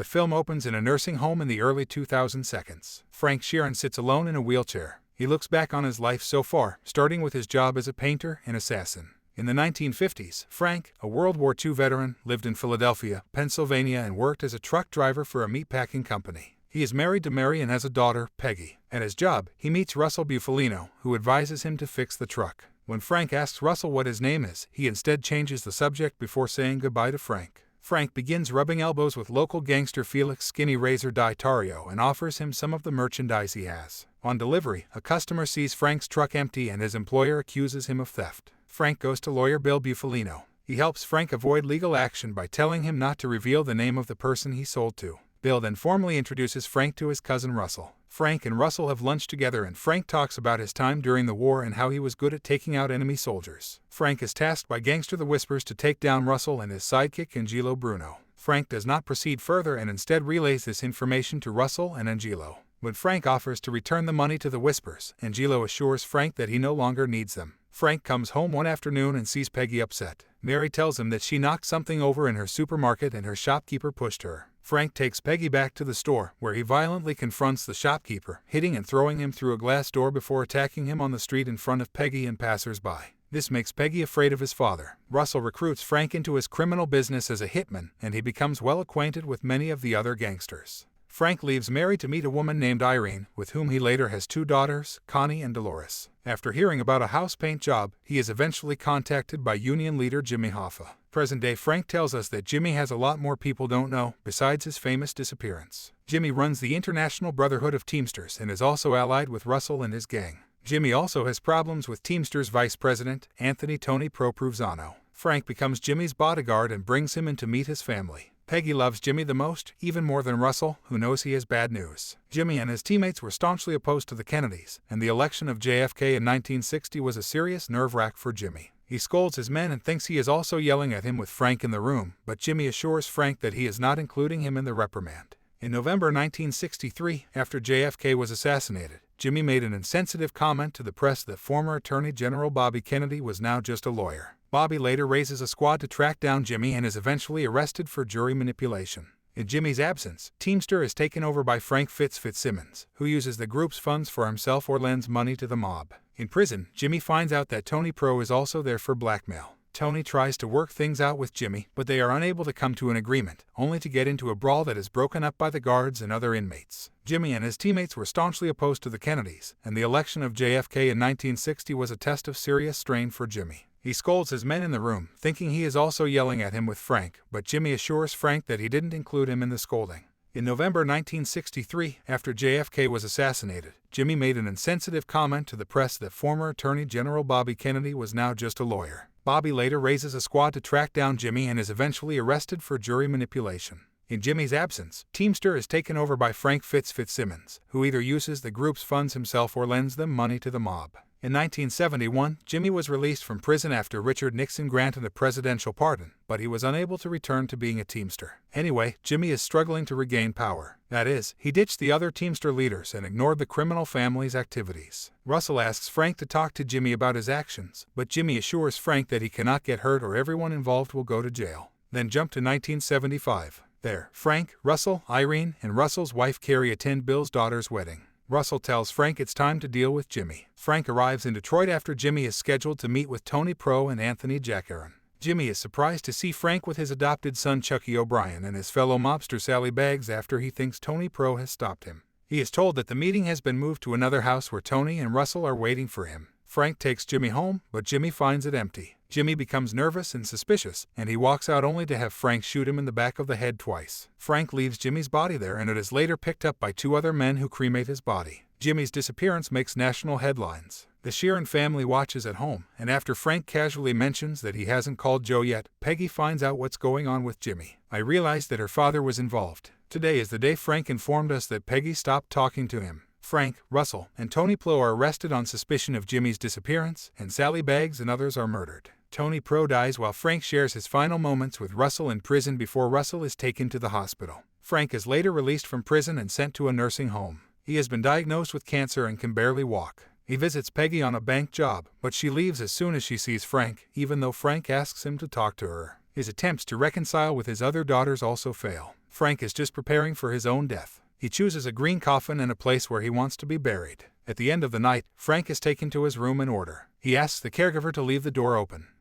The film opens in a nursing home in the early 2000s. Frank Sheeran sits alone in a wheelchair. He looks back on his life so far, starting with his job as a painter and assassin. In the 1950s, Frank, a World War II veteran, lived in Philadelphia, Pennsylvania and worked as a truck driver for a meatpacking company. He is married to Mary and has a daughter, Peggy. At his job, he meets Russell Bufalino, who advises him to fix the truck. When Frank asks Russell what his name is, he instead changes the subject before saying goodbye to Frank. Frank begins rubbing elbows with local gangster Felix Skinny Razor Di Tario and offers him some of the merchandise he has. On delivery, a customer sees Frank's truck empty and his employer accuses him of theft. Frank goes to lawyer Bill Bufalino. He helps Frank avoid legal action by telling him not to reveal the name of the person he sold to. Bill then formally introduces Frank to his cousin Russell. Frank and Russell have lunch together and Frank talks about his time during the war and how he was good at taking out enemy soldiers. Frank is tasked by Gangster the Whispers to take down Russell and his sidekick Angelo Bruno. Frank does not proceed further and instead relays this information to Russell and Angelo. When Frank offers to return the money to the Whispers, Angelo assures Frank that he no longer needs them. Frank comes home one afternoon and sees Peggy upset. Mary tells him that she knocked something over in her supermarket and her shopkeeper pushed her. Frank takes Peggy back to the store, where he violently confronts the shopkeeper, hitting and throwing him through a glass door before attacking him on the street in front of Peggy and passers-by. This makes Peggy afraid of his father. Russell recruits Frank into his criminal business as a hitman, and he becomes well acquainted with many of the other gangsters. Frank leaves Mary to meet a woman named Irene, with whom he later has 2 daughters, Connie and Dolores. After hearing about a house paint job, he is eventually contacted by union leader Jimmy Hoffa. Present-day Frank tells us that Jimmy has a lot more people don't know, besides his famous disappearance. Jimmy runs the International Brotherhood of Teamsters and is also allied with Russell and his gang. Jimmy also has problems with Teamsters Vice President, Anthony Tony Pro Provenzano. Frank becomes Jimmy's bodyguard and brings him in to meet his family. Peggy loves Jimmy the most, even more than Russell, who knows he has bad news. Jimmy and his teammates were staunchly opposed to the Kennedys, and the election of JFK in 1960 was a serious nerve-wrack for Jimmy. He scolds his men and thinks he is also yelling at him with Frank in the room, but Jimmy assures Frank that he is not including him in the reprimand. In November 1963, after JFK was assassinated, Jimmy made an insensitive comment to the press that former Attorney General Bobby Kennedy was now just a lawyer. Bobby later raises a squad to track down Jimmy and is eventually arrested for jury manipulation. In Jimmy's absence, Teamster is taken over by Frank Fitzsimmons, who uses the group's funds for himself or lends money to the mob. In prison, Jimmy finds out that Tony Pro is also there for blackmail. Tony tries to work things out with Jimmy, but they are unable to come to an agreement, only to get into a brawl that is broken up by the guards and other inmates. Jimmy and his teammates were staunchly opposed to the Kennedys, and the election of JFK in 1960 was a test of serious strain for Jimmy. He scolds his men in the room, thinking he is also yelling at him with Frank, but Jimmy assures Frank that he didn't include him in the scolding. In November 1963, after JFK was assassinated, Jimmy made an insensitive comment to the press that former Attorney General Bobby Kennedy was now just a lawyer. Bobby later raises a squad to track down Jimmy and is eventually arrested for jury manipulation. In Jimmy's absence, Teamster is taken over by Frank Fitzsimmons, who either uses the group's funds himself or lends them money to the mob. In 1971, Jimmy was released from prison after Richard Nixon granted a presidential pardon, but he was unable to return to being a Teamster. Anyway, Jimmy is struggling to regain power. That is, he ditched the other Teamster leaders and ignored the criminal family's activities. Russell asks Frank to talk to Jimmy about his actions, but Jimmy assures Frank that he cannot get hurt or everyone involved will go to jail. Then jump to 1975. There, Frank, Russell, Irene, and Russell's wife Carrie attend Bill's daughter's wedding. Russell tells Frank it's time to deal with Jimmy. Frank arrives in Detroit after Jimmy is scheduled to meet with Tony Pro and Anthony Jackaron. Jimmy is surprised to see Frank with his adopted son Chucky O'Brien and his fellow mobster Sally Baggs after he thinks Tony Pro has stopped him. He is told that the meeting has been moved to another house where Tony and Russell are waiting for him. Frank takes Jimmy home, but Jimmy finds it empty. Jimmy becomes nervous and suspicious, and he walks out only to have Frank shoot him in the back of the head twice. Frank leaves Jimmy's body there and it is later picked up by 2 other men who cremate his body. Jimmy's disappearance makes national headlines. The Sheeran family watches at home, and after Frank casually mentions that he hasn't called Joe yet, Peggy finds out what's going on with Jimmy. I realized that her father was involved. Today is the day Frank informed us that Peggy stopped talking to him. Frank, Russell, and Tony Pro are arrested on suspicion of Jimmy's disappearance, and Sally Baggs and others are murdered. Tony Pro dies while Frank shares his final moments with Russell in prison before Russell is taken to the hospital. Frank is later released from prison and sent to a nursing home. He has been diagnosed with cancer and can barely walk. He visits Peggy on a bank job, but she leaves as soon as she sees Frank, even though Frank asks him to talk to her. His attempts to reconcile with his other daughters also fail. Frank is just preparing for his own death. He chooses a green coffin and a place where he wants to be buried. At the end of the night, Frank is taken to his room in order. He asks the caregiver to leave the door open.